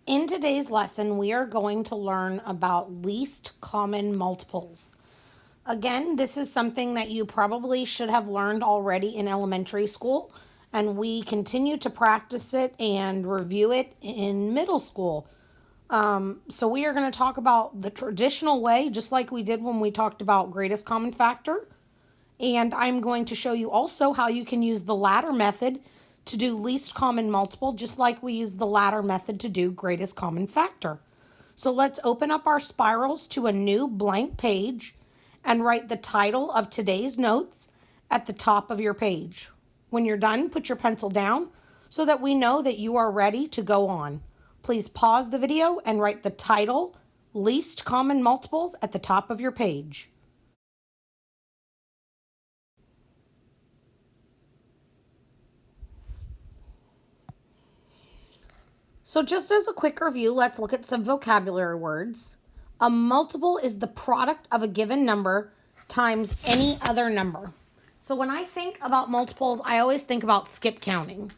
In today's lesson, we are going to learn about least common multiples. Again, this is something that you probably should have learned already in elementary school, and we continue to practice it and review it in middle school. So we are going to talk about the traditional way, just like we did when we talked about greatest common factor. And I'm going to show you also how you can use the ladder method to do least common multiple, just like we use the ladder method to do greatest common factor. So let's open up our spirals to a new blank page and write the title of today's notes at the top of your page. When you're done, put your pencil down so that we know that you are ready to go on. Please pause the video and write the title, least common multiples, at the top of your page. So just as a quick review, let's look at some vocabulary words. A multiple is the product of a given number times any other number. So when I think about multiples, I always think about skip counting.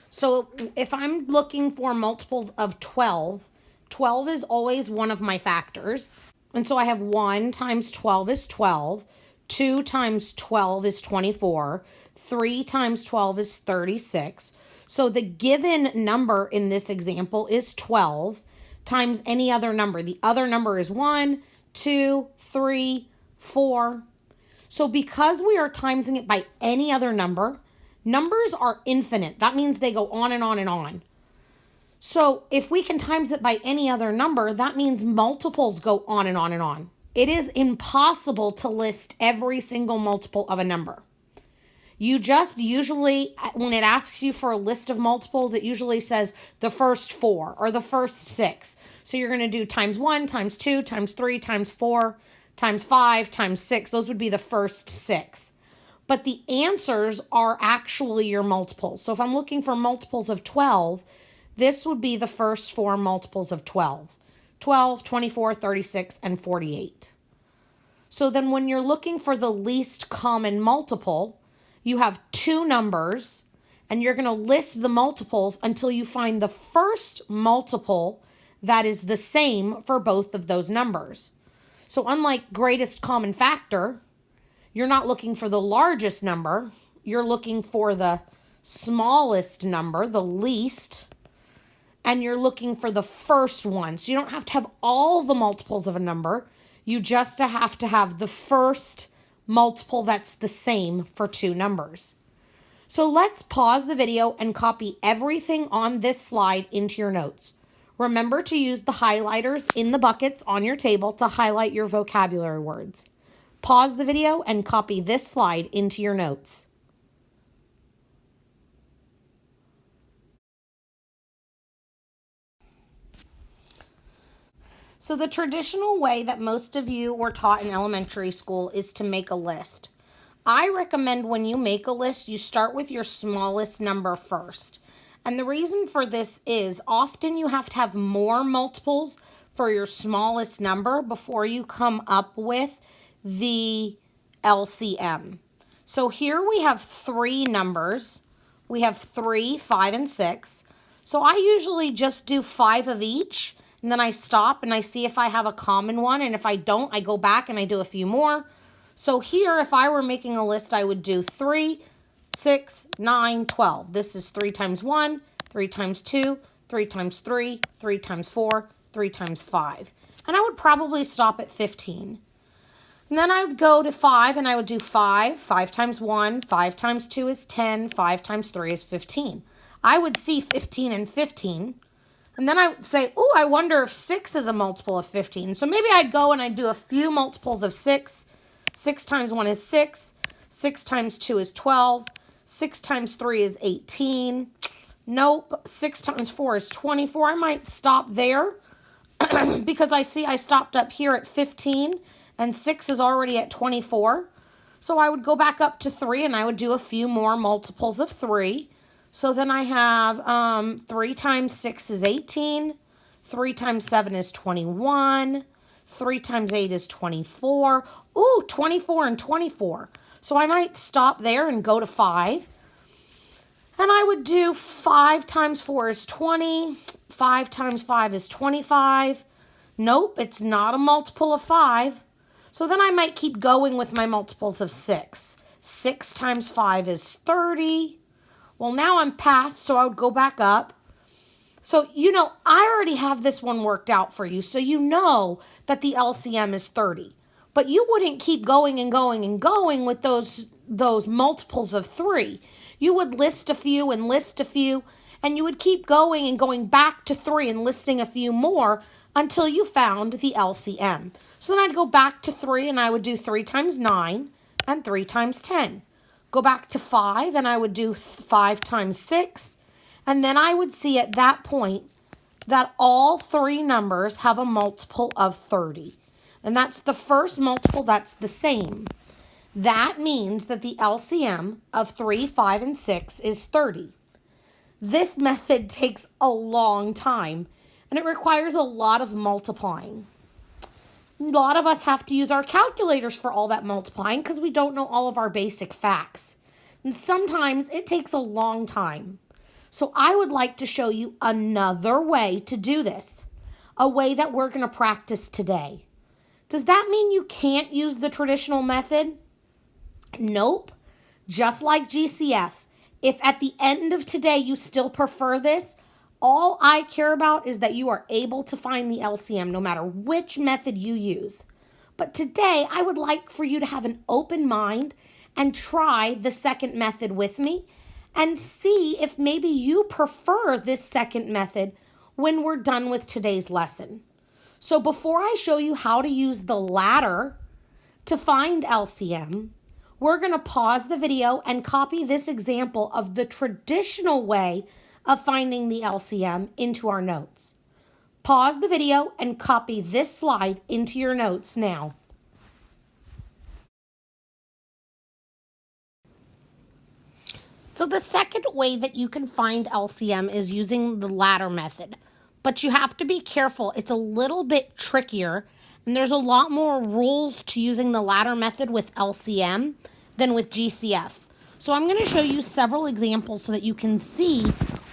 So if I'm looking for multiples of 12, 12 is always one of my factors. And so I have 1 times 12 is 12, 2 times 12 is 24, 3 times 12 is 36. So the given number in this example is 12 times any other number. The other number is 1, 2, 3, 4. So because we are timesing it by any other number, numbers are infinite. That means they go on and on and on. So if we can times it by any other number, that means multiples go on and on and on. It is impossible to list every single multiple of a number. You just usually, when it asks you for a list of multiples, it usually says the first 4 or the first 6. So you're going to do times 1, times 2, times 3, times 4, times 5, times 6. Those would be the first 6. But the answers are actually your multiples. So if I'm looking for multiples of 12, this would be the first 4 multiples of 12. 12, 24, 36, and 48. So then when you're looking for the least common multiple, you have 2 numbers, and you're going to list the multiples until you find the first multiple that is the same for both of those numbers. So unlike greatest common factor, you're not looking for the largest number. You're looking for the smallest number, the least, and you're looking for the first one. So you don't have to have all the multiples of a number. You just have to have the first multiple that's the same for 2 numbers. So let's pause the video and copy everything on this slide into your notes. Remember to use the highlighters in the buckets on your table to highlight your vocabulary words. Pause the video and copy this slide into your notes. So the traditional way that most of you were taught in elementary school is to make a list. I recommend when you make a list, you start with your smallest number first. And the reason for this is often you have to have more multiples for your smallest number before you come up with the LCM. So here we have 3 numbers. We have 3, 5, and 6. So I usually just do 5 of each, and then I stop and I see if I have a common one. And if I don't, I go back and I do a few more. So here, if I were making a list, I would do 3, 6, 9, 12. This is 3 times 1, 3 times 2, 3 times 3, 3 times 4, 3 times 5. And I would probably stop at 15. And then I would go to 5 and I would do 5. 5 times 1, 5 times 2 is 10, 5 times 3 is 15. I would see 15 and 15. And then I would say, oh, I wonder if 6 is a multiple of 15. So maybe I'd go and I'd do a few multiples of 6. 6 times 1 is 6. 6 times 2 is 12. 6 times 3 is 18. Nope. 6 times 4 is 24. I might stop there because I see I stopped up here at 15 and 6 is already at 24. So I would go back up to 3 and I would do a few more multiples of 3. So then I have 3 times 6 is 18. 3 times 7 is 21. 3 times 8 is 24. Ooh, 24 and 24. So I might stop there and go to 5. And I would do 5 times 4 is 20. 5 times 5 is 25. Nope, it's not a multiple of 5. So then I might keep going with my multiples of 6. 6 times 5 is 30. Well, now I'm past, so I would go back up. So, I already have this one worked out for you, so you know that the LCM is 30. But you wouldn't keep going and going and going with those multiples of 3. You would list a few and list a few, and you would keep going and going back to 3 and listing a few more until you found the LCM. So then I'd go back to 3 and I would do 3 times 9 and 3 times 10. Go back to 5 and I would do 5 times 6. And then I would see at that point that all 3 numbers have a multiple of 30. And that's the first multiple that's the same. That means that the LCM of 3, 5, and 6 is 30. This method takes a long time, and it requires a lot of multiplying. A lot of us have to use our calculators for all that multiplying because we don't know all of our basic facts. And sometimes it takes a long time. So I would like to show you another way to do this, a way that we're going to practice today. Does that mean you can't use the traditional method? Nope. Just like GCF, if at the end of today you still prefer this, all I care about is that you are able to find the LCM no matter which method you use. But today I would like for you to have an open mind and try the second method with me and see if maybe you prefer this second method when we're done with today's lesson. So before I show you how to use the ladder to find LCM, we're going to pause the video and copy this example of the traditional way of finding the LCM into our notes. Pause the video and copy this slide into your notes now. So the second way that you can find LCM is using the ladder method. But you have to be careful. It's a little bit trickier, and there's a lot more rules to using the ladder method with LCM than with GCF. So I'm going to show you several examples so that you can see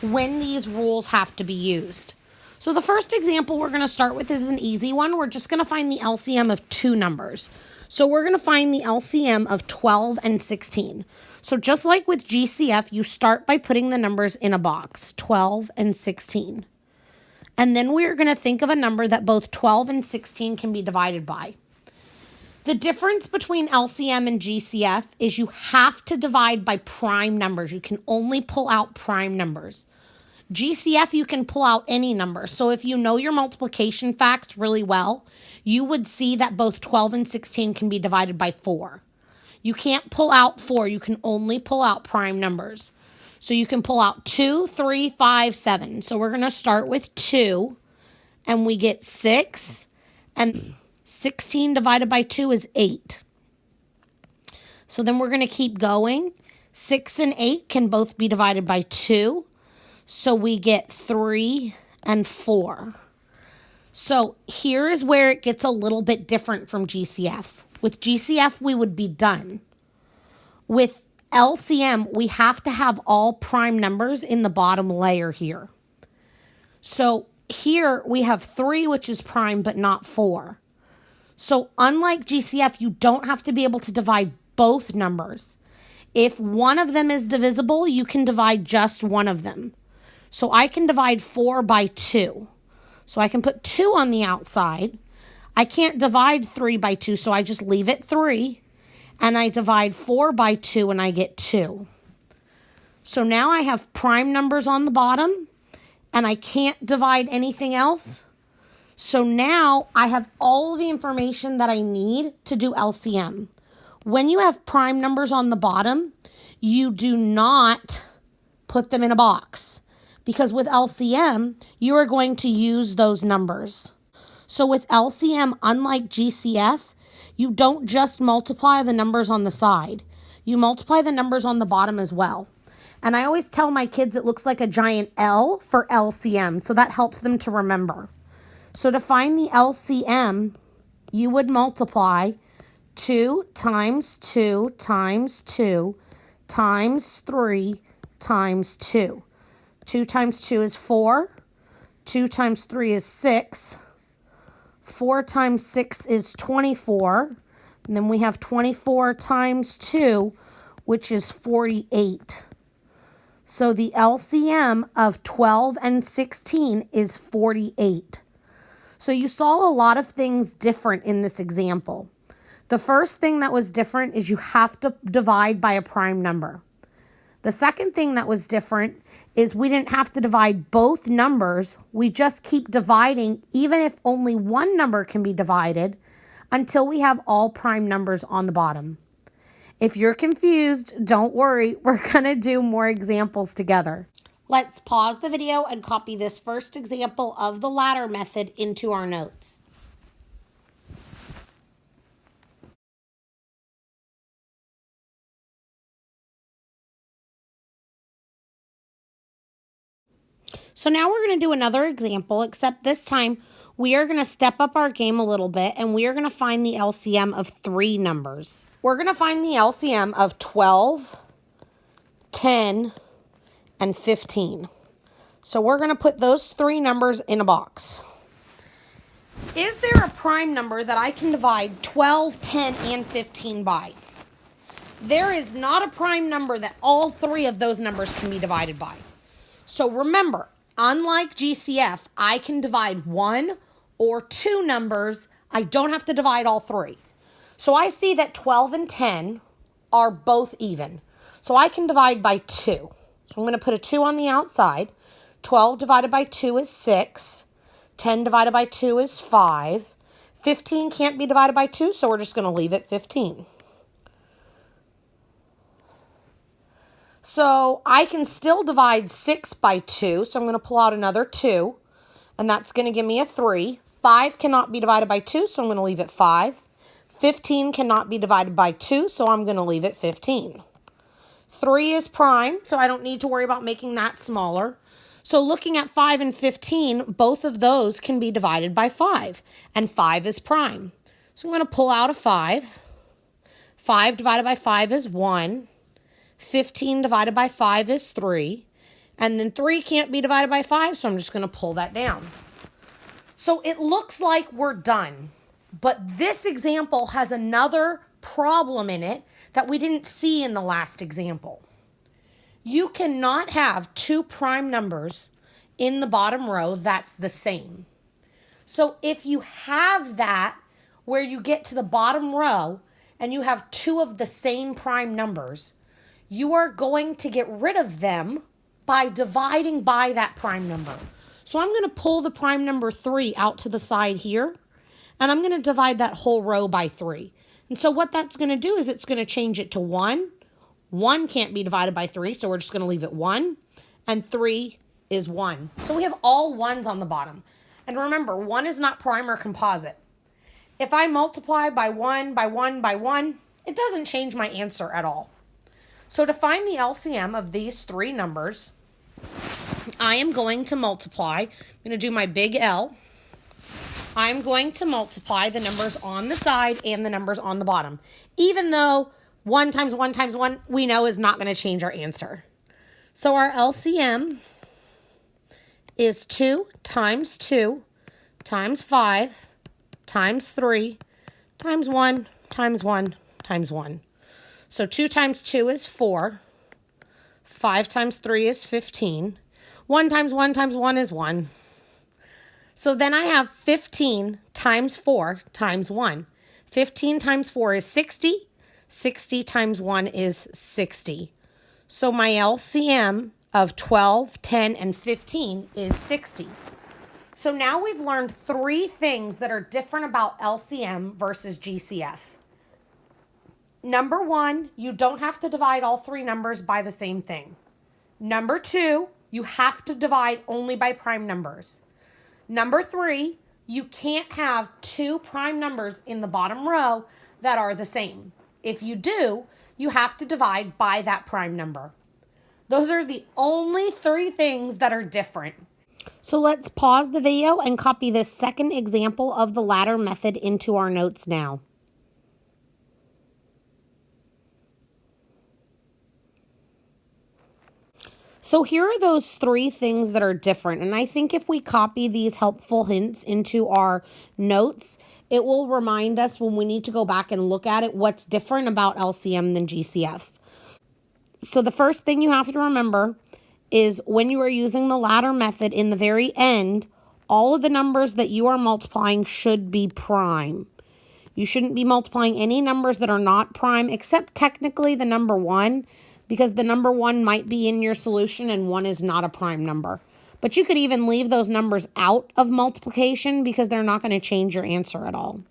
when these rules have to be used. So the first example we're going to start with is an easy one. We're just going to find the LCM of 2 numbers. So we're going to find the LCM of 12 and 16. So just like with GCF, you start by putting the numbers in a box, 12 and 16. And then we're going to think of a number that both 12 and 16 can be divided by. The difference between LCM and GCF is you have to divide by prime numbers. You can only pull out prime numbers. GCF, you can pull out any number. So if you know your multiplication facts really well, you would see that both 12 and 16 can be divided by 4. You can't pull out 4. You can only pull out prime numbers. So you can pull out 2, 3, 5, 7. So we're going to start with 2, and we get 6, and 16 divided by 2 is 8. So then we're going to keep going. 6 and 8 can both be divided by 2. So we get 3 and 4. So here is where it gets a little bit different from GCF. With GCF, we would be done. With LCM, we have to have all prime numbers in the bottom layer here. So here we have 3, which is prime, but not 4. So unlike GCF, you don't have to be able to divide both numbers. If one of them is divisible, you can divide just one of them. So I can divide 4 by 2. So I can put 2 on the outside. I can't divide 3 by 2, so I just leave it 3. And I divide 4 by 2, and I get 2. So now I have prime numbers on the bottom, and I can't divide anything else. So now I have all the information that I need to do LCM. When you have prime numbers on the bottom, you do not put them in a box, because with LCM, you are going to use those numbers. So with LCM, unlike GCF, you don't just multiply the numbers on the side. You multiply the numbers on the bottom as well. And I always tell my kids it looks like a giant L for LCM, so that helps them to remember. So to find the LCM, you would multiply 2 times 2 times 2 times 3 times 2. 2 times 2 is 4. 2 times 3 is 6. 4 times 6 is 24. And then we have 24 times 2, which is 48. So the LCM of 12 and 16 is 48. So you saw a lot of things different in this example. The first thing that was different is you have to divide by a prime number. The second thing that was different is we didn't have to divide both numbers. We just keep dividing even if only one number can be divided until we have all prime numbers on the bottom. If you're confused, don't worry. We're going to do more examples together. Let's pause the video and copy this first example of the ladder method into our notes. So now we're going to do another example, except this time we are going to step up our game a little bit and we are going to find the LCM of 3 numbers. We're going to find the LCM of 12, 10, and 15. So we're going to put those 3 numbers in a box. Is there a prime number that I can divide 12, 10, and 15 by? There is not a prime number that all 3 of those numbers can be divided by. So remember, unlike GCF, I can divide 1 or 2 numbers. I don't have to divide all 3. So I see that 12 and 10 are both even. So I can divide by 2. So I'm going to put a 2 on the outside. 12 divided by 2 is 6. 10 divided by 2 is 5. 15 can't be divided by 2, so we're just going to leave it 15. So I can still divide 6 by 2, so I'm going to pull out another 2, and that's going to give me a 3. 5 cannot be divided by 2, so I'm going to leave it 5. 15 cannot be divided by 2, so I'm going to leave it 15. 3 is prime, so I don't need to worry about making that smaller. So looking at 5 and 15, both of those can be divided by 5, and 5 is prime. So I'm going to pull out a 5. 5 divided by 5 is 1. 15 divided by 5 is 3. And then 3 can't be divided by 5, so I'm just going to pull that down. So it looks like we're done. But this example has another problem in it that we didn't see in the last example. You cannot have 2 prime numbers in the bottom row that's the same. So if you have that where you get to the bottom row and you have 2 of the same prime numbers, you are going to get rid of them by dividing by that prime number. So I'm going to pull the prime number 3 out to the side here, and I'm going to divide that whole row by 3. And so what that's going to do is it's going to change it to 1. 1 can't be divided by 3, so we're just going to leave it 1. And 3 is 1. So we have all 1s on the bottom. And remember, 1 is not prime or composite. If I multiply by 1, by 1, by 1, it doesn't change my answer at all. So to find the LCM of these 3 numbers, I am going to multiply. I'm going to do my big L. I'm going to multiply the numbers on the side and the numbers on the bottom, even though 1 times 1 times 1 we know is not going to change our answer. So our LCM is 2 times 2 times 5 times 3 times 1 times 1 times 1. So 2 times 2 is 4. 5 times 3 is 15. 1 times 1 times 1 is 1. So then I have 15 times 4 times 1. 15 times 4 is 60. 60 times 1 is 60. So my LCM of 12, 10, and 15 is 60. So now we've learned 3 things that are different about LCM versus GCF. Number 1, you don't have to divide all 3 numbers by the same thing. Number 2, you have to divide only by prime numbers. Number 3, you can't have 2 prime numbers in the bottom row that are the same. If you do, you have to divide by that prime number. Those are the only 3 things that are different. So let's pause the video and copy this second example of the ladder method into our notes now. So here are those three things that are different. And I think if we copy these helpful hints into our notes, it will remind us when we need to go back and look at it what's different about LCM than GCF. So the first thing you have to remember is when you are using the ladder method in the very end, all of the numbers that you are multiplying should be prime. You shouldn't be multiplying any numbers that are not prime, except technically the number 1, because the number 1 might be in your solution and 1 is not a prime number. But you could even leave those numbers out of multiplication because they're not going to change your answer at all.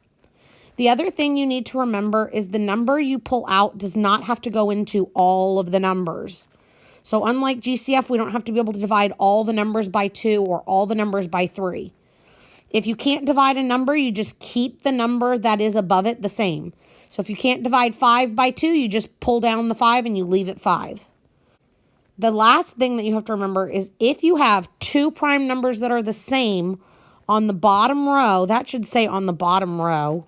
The other thing you need to remember is the number you pull out does not have to go into all of the numbers. So unlike GCF, we don't have to be able to divide all the numbers by 2 or all the numbers by 3. If you can't divide a number, you just keep the number that is above it the same. So if you can't divide 5 by 2, you just pull down the 5 and you leave it 5. The last thing that you have to remember is if you have two prime numbers that are the same on the bottom row, that should say on the bottom row,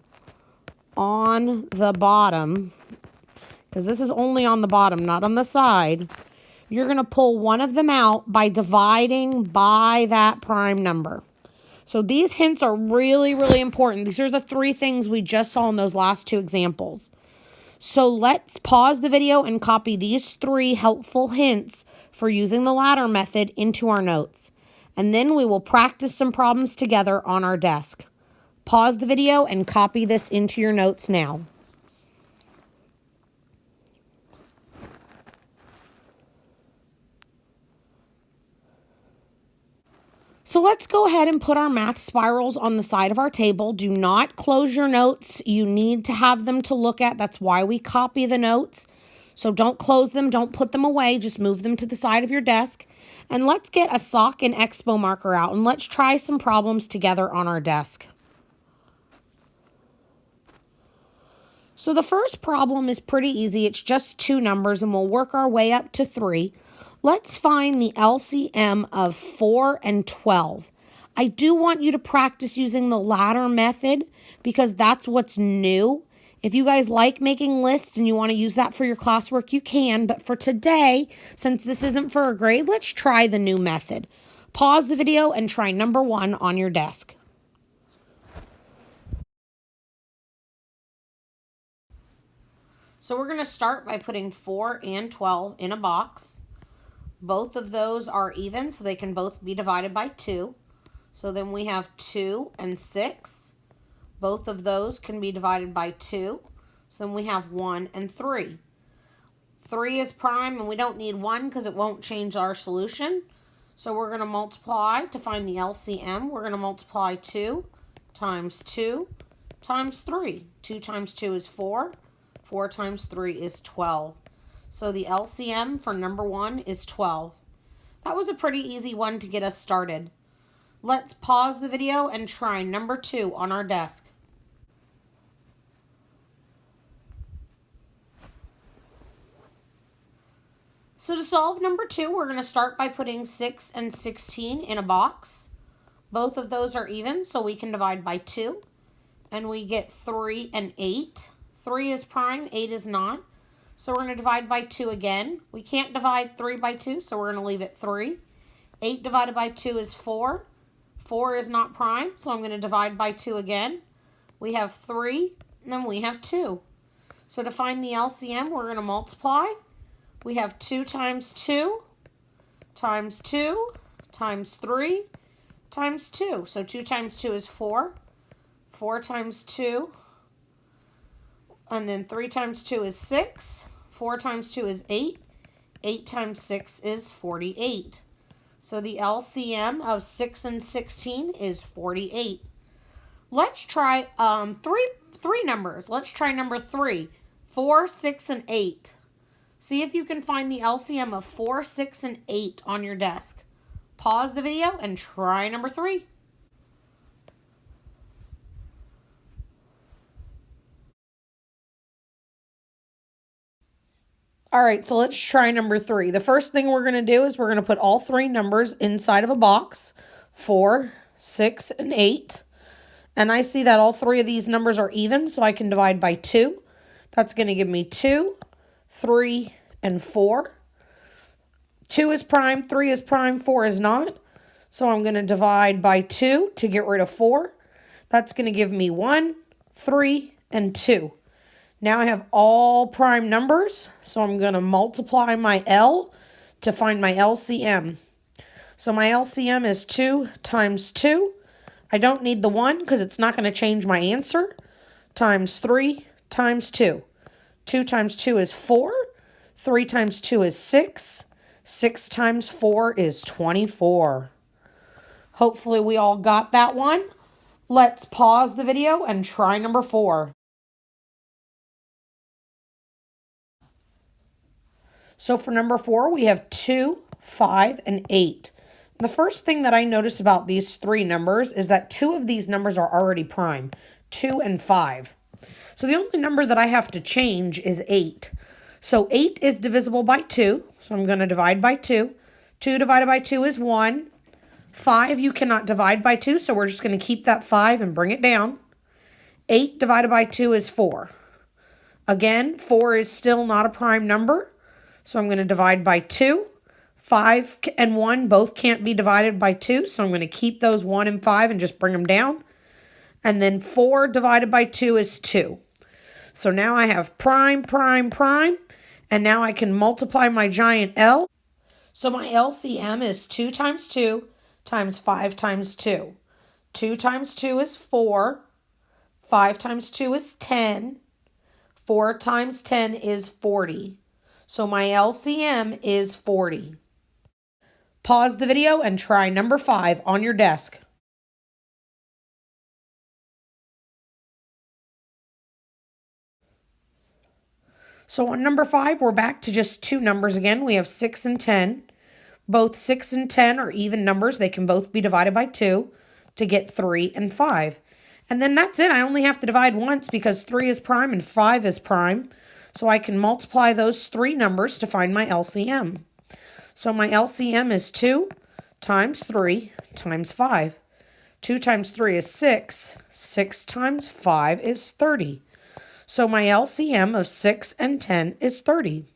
on the bottom, because this is only on the bottom, not on the side, you're going to pull one of them out by dividing by that prime number. So these hints are really, really important. These are the three things we just saw in those last two examples. So let's pause the video and copy these three helpful hints for using the ladder method into our notes. And then we will practice some problems together on our desk. Pause the video and copy this into your notes now. So let's go ahead and put our math spirals on the side of our table. Do not close your notes. You need to have them to look at. That's why we copy the notes. So don't close them. Don't put them away. Just move them to the side of your desk. And let's get a sock and expo marker out and let's try some problems together on our desk. So the first problem is pretty easy. It's just two numbers and we'll work our way up to 3. Let's find the LCM of 4 and 12. I do want you to practice using the ladder method because that's what's new. If you guys like making lists and you want to use that for your classwork, you can. But for today, since this isn't for a grade, let's try the new method. Pause the video and try number 1 on your desk. So we're going to start by putting 4 and 12 in a box. Both of those are even, so they can both be divided by 2. So then we have 2 and 6. Both of those can be divided by 2. So then we have 1 and 3. 3 is prime, and we don't need 1 because it won't change our solution. So we're going to multiply to find the LCM. We're going to multiply 2 times 2 times 3. 2 times 2 is 4. 4 times 3 is 12. So the LCM for number 1 is 12. That was a pretty easy one to get us started. Let's pause the video and try number 2 on our desk. So to solve number 2, we're going to start by putting 6 and 16 in a box. Both of those are even, so we can divide by 2. And we get 3 and 8. 3 is prime, 8 is not. So we're going to divide by 2 again. We can't divide 3 by 2, so we're going to leave it 3. 8 divided by 2 is 4. 4 is not prime, so I'm going to divide by 2 again. We have 3, and then we have 2. So to find the LCM, we're going to multiply. We have 2 times 2 times 2 times 3 times 2. So 2 times 2 is 4. 4 times 2. And then 3 times 2 is 6. 4 times 2 is 8. 8 times 6 is 48. So the LCM of 6 and 16 is 48. Let's try three numbers. Let's try number 3. 4, 6, and 8. See if you can find the LCM of 4, 6, and 8 on your desk. Pause the video and try number 3. All right, so let's try number 3. The first thing we're going to do is we're going to put all 3 numbers inside of a box, 4, 6, and 8. And I see that all 3 of these numbers are even, so I can divide by 2. That's going to give me 2, 3, and 4. 2 is prime, 3 is prime, 4 is not. So I'm going to divide by 2 to get rid of 4. That's going to give me 1, 3, and 2. Now I have all prime numbers, so I'm going to multiply my L to find my LCM. So my LCM is 2 times 2. I don't need the 1 because it's not going to change my answer. Times 3 times 2. 2 times 2 is 4. 3 times 2 is 6. 6 times 4 is 24. Hopefully we all got that one. Let's pause the video and try number 4. So for number 4, we have 2, 5, and 8. The first thing that I notice about these 3 numbers is that 2 of these numbers are already prime, 2 and 5. So the only number that I have to change is 8. So 8 is divisible by 2, so I'm going to divide by 2. 2 divided by 2 is 1. 5 you cannot divide by 2, so we're just going to keep that 5 and bring it down. 8 divided by 2 is 4. Again, 4 is still not a prime number, so I'm going to divide by 2. 5 and 1 both can't be divided by 2, so I'm going to keep those 1 and 5 and just bring them down. And then 4 divided by 2 is 2. So now I have prime, prime, prime, and now I can multiply my giant L. So my LCM is 2 times 2 times 5 times 2. 2 times 2 is 4. 5 times 2 is 10. 4 times 10 is 40. So my LCM is 40. Pause the video and try number 5 on your desk. So on number 5, we're back to just 2 numbers again. We have 6 and 10. Both 6 and 10 are even numbers. They can both be divided by 2 to get 3 and 5. And then that's it. I only have to divide once because 3 is prime and 5 is prime. So I can multiply those 3 numbers to find my LCM. So my LCM is 2 times 3 times 5. 2 times 3 is 6. 6 times 5 is 30. So my LCM of 6 and 10 is 30.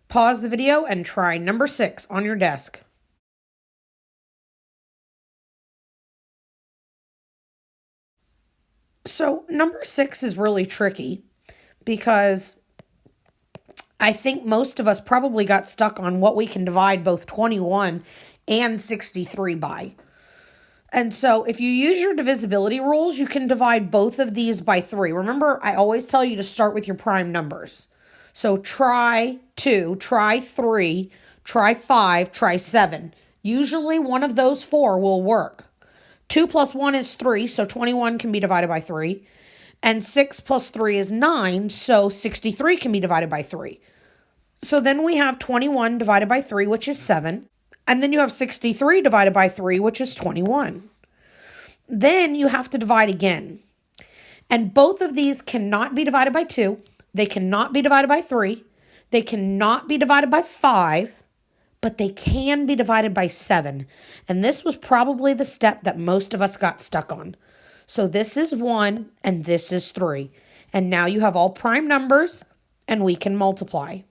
Pause the video and try number 6 on your desk. So number 6 is really tricky because I think most of us probably got stuck on what we can divide both 21 and 63 by. And so if you use your divisibility rules, you can divide both of these by 3. Remember, I always tell you to start with your prime numbers. So try 2, try 3, try 5, try 7. Usually one of those 4 will work. 2 plus 1 is 3, so 21 can be divided by 3. And 6 plus 3 is 9, so 63 can be divided by 3. So then we have 21 divided by 3, which is 7. And then you have 63 divided by 3, which is 21. Then you have to divide again. And both of these cannot be divided by 2. They cannot be divided by 3. They cannot be divided by 5. But they can be divided by 7. And this was probably the step that most of us got stuck on. So this is 1 and this is 3. And now you have all prime numbers and we can multiply.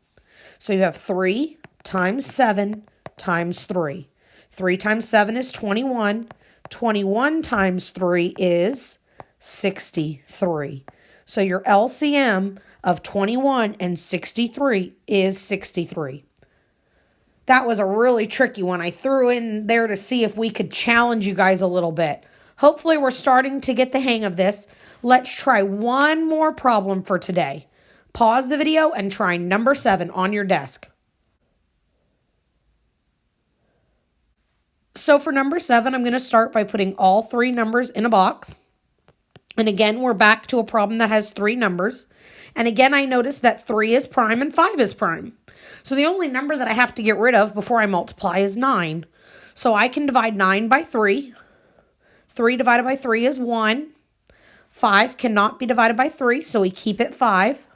So you have 3 times 7 times 3. 3 times 7 is 21. 21 times 3 is 63. So your LCM of 21 and 63 is 63. That was a really tricky one. I threw in there to see if we could challenge you guys a little bit. Hopefully we're starting to get the hang of this. Let's try one more problem for today. Pause the video and try number 7 on your desk. So for number 7, I'm going to start by putting all 3 numbers in a box. And again, we're back to a problem that has 3 numbers. And again, I noticed that 3 is prime and 5 is prime. So the only number that I have to get rid of before I multiply is 9. So I can divide 9 by 3. 3 divided by 3 is 1. 5 cannot be divided by 3, so we keep it 5.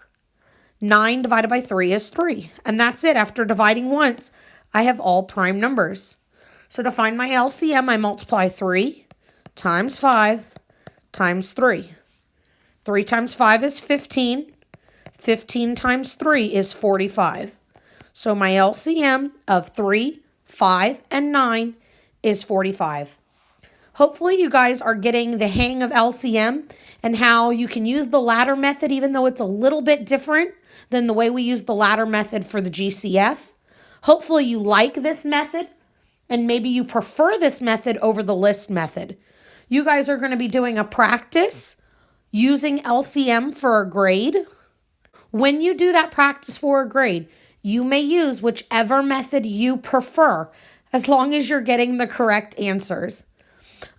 9 divided by 3 is 3. And that's it. After dividing once, I have all prime numbers. So to find my LCM, I multiply 3 times 5 times 3. 3 times 5 is 15. 15 times 3 is 45. So my LCM of 3, 5, and 9 is 45. Hopefully you guys are getting the hang of LCM and how you can use the ladder method even though it's a little bit different than the way we use the ladder method for the GCF. Hopefully you like this method and maybe you prefer this method over the list method. You guys are going to be doing a practice using LCM for a grade. When you do that practice for a grade, you may use whichever method you prefer as long as you're getting the correct answers.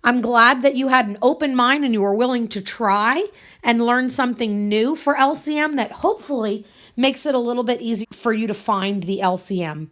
I'm glad that you had an open mind and you were willing to try and learn something new for LCM that hopefully makes it a little bit easier for you to find the LCM.